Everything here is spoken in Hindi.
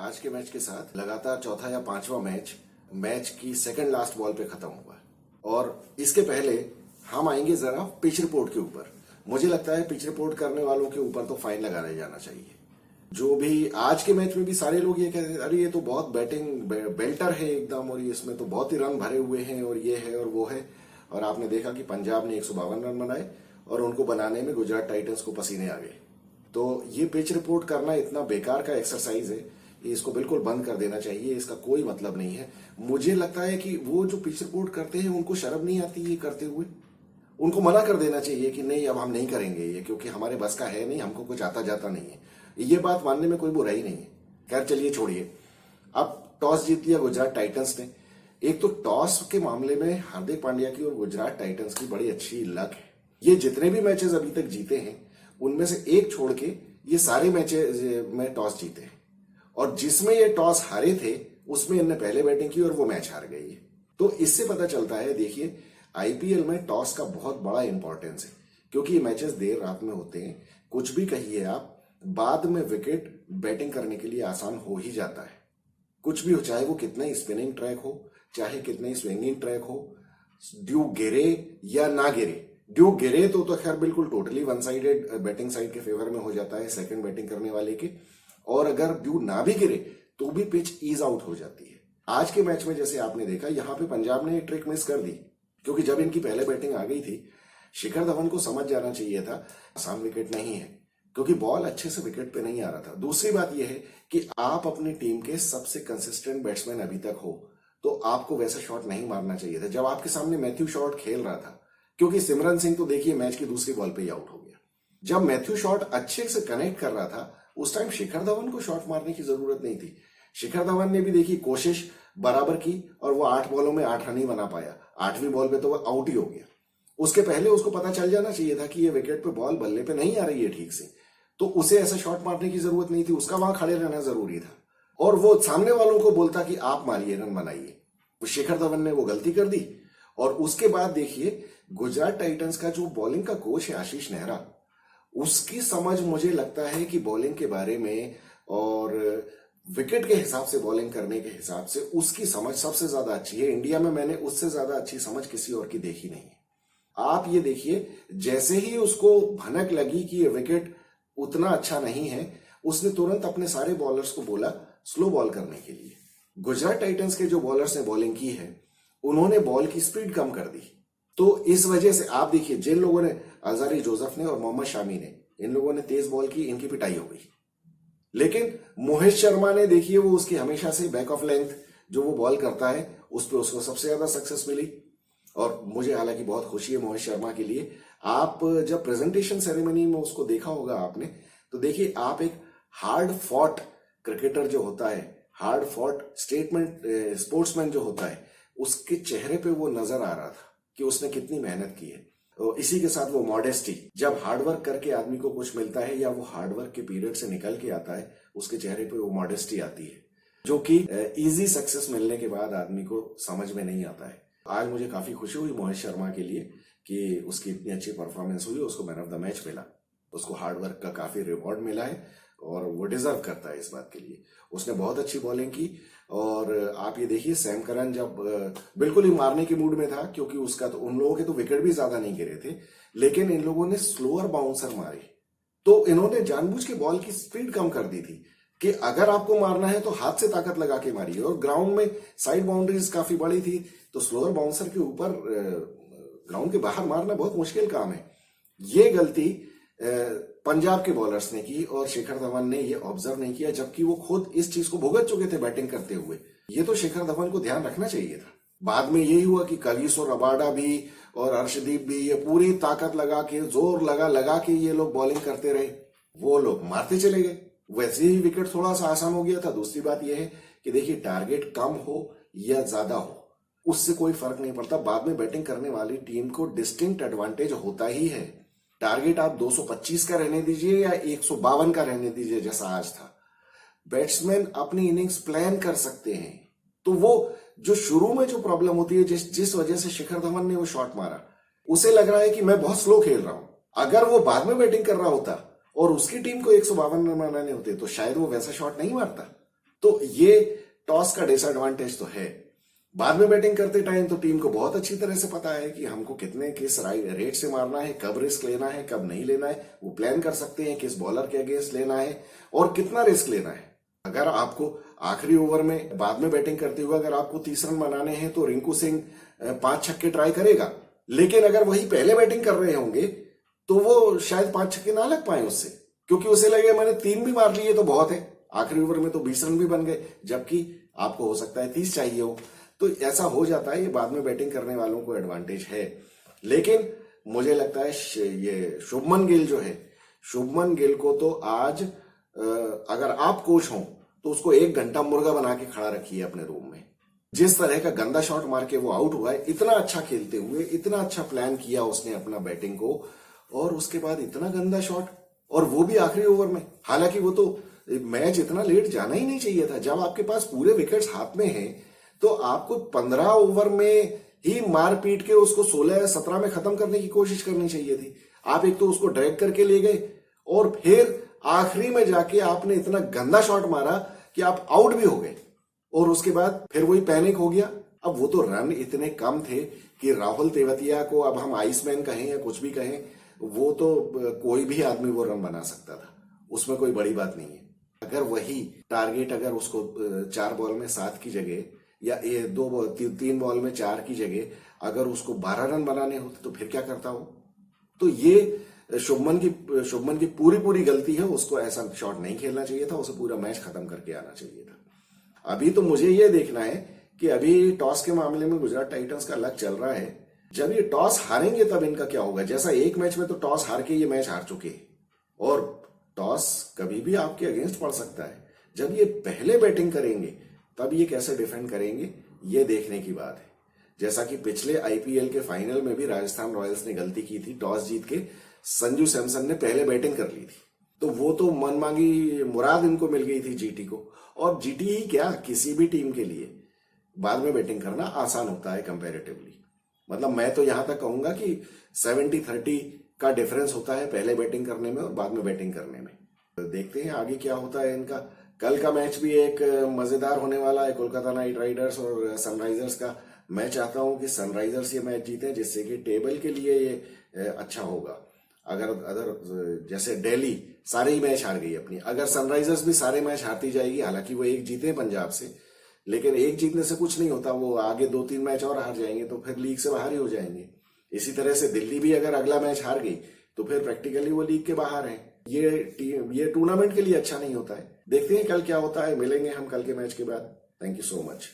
आज के मैच के साथ लगातार चौथा या पांचवा मैच की सेकंड लास्ट बॉल पे खत्म हुआ है। और इसके पहले हम आएंगे जरा पिच रिपोर्ट के ऊपर। मुझे लगता है पिच रिपोर्ट करने वालों के ऊपर तो फाइन लगाया जाना चाहिए। जो भी आज के मैच में भी सारे लोग ये कहते हैं अरे ये तो बहुत बैटिंग बेल्टर है एकदम, और इसमें तो बहुत ही रन भरे हुए हैं और ये है और वो है। और आपने देखा कि पंजाब ने 152 रन बनाए और उनको बनाने में गुजरात टाइटंस को पसीने आ गए। तो ये पिच रिपोर्ट करना इतना बेकार का एक्सरसाइज है, इसको बिल्कुल बंद कर देना चाहिए। इसका कोई मतलब नहीं है। मुझे लगता है कि वो जो पिच रिपोर्ट करते हैं उनको शर्म नहीं आती ये करते हुए। उनको मना कर देना चाहिए कि नहीं अब हम नहीं करेंगे ये, क्योंकि हमारे बस का है नहीं, हमको कुछ आता जाता नहीं है। ये बात मानने में कोई बुराई नहीं है। खैर चलिए छोड़िए। अब टॉस जीत लिया गुजरात टाइटंस ने। एक तो टॉस के मामले में हार्दिक पांड्या की और गुजरात टाइटंस की बड़ी अच्छी लक है। ये जितने भी मैचेस अभी तक जीते हैं उनमें से एक छोड़ के ये सारे मैचेस में टॉस जीते हैं, और जिसमें ये टॉस हारे थे उसमें इनने पहले बैटिंग की और वो मैच हार गई है। तो इससे पता चलता है, देखिए आईपीएल में टॉस का बहुत बड़ा इंपॉर्टेंस है, क्योंकि ये मैचेस देर रात में होते हैं। कुछ भी कहिए आप, बाद में विकेट बैटिंग करने के लिए आसान हो ही जाता है। कुछ भी हो, चाहे वो कितना ही स्पिनिंग ट्रैक हो, चाहे कितना ही स्विंगिंग ट्रैक हो, ड्यू गिरे या ना गिरे। ड्यू गिरे तो खैर बिल्कुल totally one sided batting side के फेवर में हो जाता है, सेकंड बैटिंग करने वाले के। और अगर ड्यू ना भी गिरे तो भी पिच ईज आउट हो जाती है। आज के मैच में जैसे आपने देखा, यहां पे पंजाब ने ट्रिक मिस कर दी, क्योंकि जब इनकी पहले बैटिंग आ गई थी शिखर धवन को समझ जाना चाहिए था आसान विकेट नहीं है, क्योंकि बॉल अच्छे से विकेट पे नहीं आ रहा था। दूसरी बात यह है कि आप अपनी टीम के सबसे कंसिस्टेंट बैट्समैन अभी तक हो, तो आपको वैसा शॉट नहीं मारना चाहिए था जब आपके सामने मैथ्यू शॉट खेल रहा था। क्योंकि सिमरन सिंह तो देखिए मैच की दूसरी बॉल पे ही आउट हो गया। जब मैथ्यू शॉट अच्छे से कनेक्ट कर रहा था उस टाइम शिखर धवन को शॉट मारने की जरूरत नहीं थी। शिखर धवन ने भी देखी कोशिश बराबर की और वो 8 बॉलों में 8 रन ही बना पाया। 8वीं बॉल पे तो वो आउट ही हो गया। उसके पहले उसको पता चल जाना चाहिए था कि ये विकेट पे बॉल बल्ले पे नहीं आ रही है ठीक से, तो उसे ऐसा शॉट मारने की जरूरत नहीं थी। उसका वहां खड़े रहना जरूरी था और वो सामने वालों को बोलता कि आप मारिए, रन बनाइए। वो शिखर धवन ने वो गलती कर दी। और उसके बाद देखिए गुजरात टाइटंस का जो बॉलिंग का कोच है आशीष नेहरा, उसकी समझ मुझे लगता है कि बॉलिंग के बारे में और विकेट के हिसाब से बॉलिंग करने के हिसाब से उसकी समझ सबसे ज्यादा अच्छी है। इंडिया में मैंने उससे ज्यादा अच्छी समझ किसी और की देखी नहीं है। आप ये देखिए, जैसे ही उसको भनक लगी कि ये विकेट उतना अच्छा नहीं है, उसने तुरंत अपने सारे बॉलर्स को बोला स्लो बॉल करने के लिए। गुजरात टाइटंस के जो बॉलर्स ने बॉलिंग की है उन्होंने बॉल की स्पीड कम कर दी। तो इस वजह से आप देखिए, जिन लोगों ने, अजहरी जोसेफ ने और मोहम्मद शामी ने, इन लोगों ने तेज बॉल की, इनकी पिटाई हो गई। लेकिन मोहित शर्मा ने देखिए, वो उसकी हमेशा से बैक ऑफ लेंथ जो वो बॉल करता है उस पर उसको सबसे ज्यादा सक्सेस मिली। और मुझे हालांकि बहुत खुशी है मोहित शर्मा के लिए। आप जब प्रेजेंटेशन सेरेमनी में उसको देखा होगा आपने, तो देखिए आप एक हार्ड फॉट क्रिकेटर जो होता है, हार्ड फॉट स्टेटमेंट स्पोर्ट्समैन जो होता है, उसके चेहरे पे वो नजर आ रहा था कि उसने कितनी मेहनत की है। और इसी के साथ वो मॉडेस्टी, जब हार्डवर्क करके आदमी को कुछ मिलता है या वो हार्डवर्क के पीरियड से निकल के आता है, उसके चेहरे पे वो मॉडेस्टी आती है, जो कि इजी सक्सेस मिलने के बाद आदमी को समझ में नहीं आता है। आज मुझे काफी खुशी हुई मोहित शर्मा के लिए कि उसकी इतनी अच्छी परफॉर्मेंस हुई, उसको मैन ऑफ द मैच मिला, उसको हार्डवर्क का काफी रिवॉर्ड मिला है और वो डिजर्व करता है इस बात के लिए। उसने बहुत अच्छी बॉलिंग की। और आप ये देखिए, सैम करन जब बिल्कुल ही मारने के मूड में था, क्योंकि उसका तो, उन लोगों के तो विकेट भी ज्यादा नहीं गिरे थे, लेकिन इन लोगों ने स्लोअर बाउंसर मारे, तो इन्होंने जानबूझ के बॉल की स्पीड कम कर दी थी कि अगर आपको मारना है तो हाथ से ताकत लगा के मारिए। और ग्राउंड में साइड बाउंड्रीज काफी बड़ी थी, तो स्लोअर बाउंसर के ऊपर ग्राउंड के बाहर मारना बहुत मुश्किल काम है। ये गलती पंजाब के बॉलर्स ने की और शिखर धवन ने ये ऑब्जर्व नहीं किया, जबकि वो खुद इस चीज को भुगत चुके थे बैटिंग करते हुए। ये तो शिखर धवन को ध्यान रखना चाहिए था। बाद में यही हुआ कि कगिसो रबाडा भी और अर्शदीप भी ये पूरी ताकत लगा के, जोर लगा के ये लोग बॉलिंग करते रहे, वो लोग मारते चले गए। वैसे ही विकेट थोड़ा सा आसान हो गया था। दूसरी बात यह है कि देखिए, टारगेट कम हो या ज्यादा हो उससे कोई फर्क नहीं पड़ता। बाद में बैटिंग करने वाली टीम को डिस्टिंक्ट एडवांटेज होता ही है। टारगेट आप 225 का रहने दीजिए या 152 का रहने दीजिए जैसा आज था, बैट्समैन अपनी इनिंग्स प्लान कर सकते हैं। तो वो जो शुरू में जो प्रॉब्लम होती है, जिस वजह से शिखर धवन ने वो शॉट मारा, उसे लग रहा है कि मैं बहुत स्लो खेल रहा हूं। अगर वो बाद में बैटिंग कर रहा होता और उसकी टीम को 152 रन बनाने होते तो शायद वो वैसा शॉट नहीं मारता। तो ये टॉस का डिसएडवांटेज तो है। बाद में बैटिंग करते टाइम तो टीम को बहुत अच्छी तरह से पता है कि हमको कितने किस रेट से मारना है, कब रिस्क लेना है, कब नहीं लेना है। वो प्लान कर सकते हैं किस बॉलर के अगेंस्ट लेना है और कितना रिस्क लेना है। अगर आपको आखिरी ओवर में बाद में बैटिंग करते हुए अगर आपको 30 रन बनाने हैं तो रिंकू सिंह 5 छक्के ट्राई करेगा, लेकिन अगर वही पहले बैटिंग कर रहे होंगे तो वो शायद 5 छक्के ना लग पाए उससे, क्योंकि उसे लगे मैंने 3 भी मार लिए तो बहुत है। आखिरी ओवर में तो 20 रन भी बन गए, जबकि आपको हो सकता है 30 चाहिए हो। तो ऐसा हो जाता है, ये बाद में बैटिंग करने वालों को एडवांटेज है। लेकिन मुझे लगता है ये शुभमन गिल जो है, शुभमन गिल को तो आज अगर आप कोच हो तो उसको 1 घंटा मुर्गा बना के खड़ा रखिए अपने रूम में। जिस तरह का गंदा शॉट मार के वो आउट हुआ है, इतना अच्छा खेलते हुए, इतना अच्छा प्लान किया उसने अपना बैटिंग को, और उसके बाद इतना गंदा शॉट, और वो भी आखिरी ओवर में। हालांकि वो तो मैच इतना लेट जाना ही नहीं चाहिए था। जब आपके पास पूरे विकेट्स हाथ में हैं तो आपको 15 ओवर में ही मार पीट के उसको 16 या 17 में खत्म करने की कोशिश करनी चाहिए थी। आप एक तो उसको ड्रैग करके ले गए और फिर आखिरी में जाके आपने इतना गंदा शॉट मारा कि आप आउट भी हो गए, और उसके बाद फिर वही पैनिक हो गया। अब वो तो रन इतने कम थे कि राहुल तेवतिया को अब हम आइसमैन कहें या कुछ भी कहें, वो तो कोई भी आदमी वो रन बना सकता था, उसमें कोई बड़ी बात नहीं है। अगर वही टारगेट अगर उसको 4 बॉल में 7 की जगह या 3 बॉल में 4 की जगह अगर उसको 12 रन बनाने होते तो फिर क्या करता हो। तो ये शुभमन की पूरी गलती है। उसको ऐसा शॉट नहीं खेलना चाहिए था, उसे पूरा मैच खत्म करके आना चाहिए था। अभी तो मुझे ये देखना है कि अभी टॉस के मामले में गुजरात टाइटंस का लक चल रहा है। जब ये टॉस हारेंगे तब इनका क्या होगा। जैसा एक मैच में तो टॉस हार के ये मैच हार चुके हैं, और टॉस कभी भी आपके अगेंस्ट पड़ सकता है। जब ये पहले बैटिंग करेंगे तब ये कैसे डिफेंड करेंगे, ये देखने की बात है। जैसा कि पिछले आईपीएल के फाइनल में भी राजस्थान रॉयल्स ने गलती की थी, टॉस जीत के संजू सैमसन ने पहले बैटिंग कर ली थी, तो वो तो मनमांगी मुराद इनको मिल गई थी जीटी को। और जीटी ही क्या, किसी भी टीम के लिए बाद में बैटिंग करना आसान होता है कंपैरेटिवली। मतलब मैं तो यहां तक कहूंगा कि 70-30 का डिफरेंस होता है पहले बैटिंग करने में और बाद में बैटिंग करने में। तो देखते हैं आगे क्या होता है इनका। कल का मैच भी एक मजेदार होने वाला है, कोलकाता नाइट राइडर्स और सनराइजर्स का। मैं चाहता हूं कि सनराइजर्स ये मैच जीते, जिससे कि टेबल के लिए ये अच्छा होगा। अगर जैसे दिल्ली सारे ही मैच हार गई अपनी, अगर सनराइजर्स भी सारे मैच हारती जाएगी, हालांकि वो एक जीते पंजाब से, लेकिन एक जीतने से कुछ नहीं होता, वो आगे 2-3 मैच और हार जाएंगे तो फिर लीग से बाहर ही हो जाएंगे। इसी तरह से दिल्ली भी अगर अगला मैच हार गई तो फिर प्रैक्टिकली वो लीग के बाहर है। ये टूर्नामेंट के लिए अच्छा नहीं होता है। देखते हैं कल क्या होता है। मिलेंगे हम कल के मैच के बाद। Thank you so much.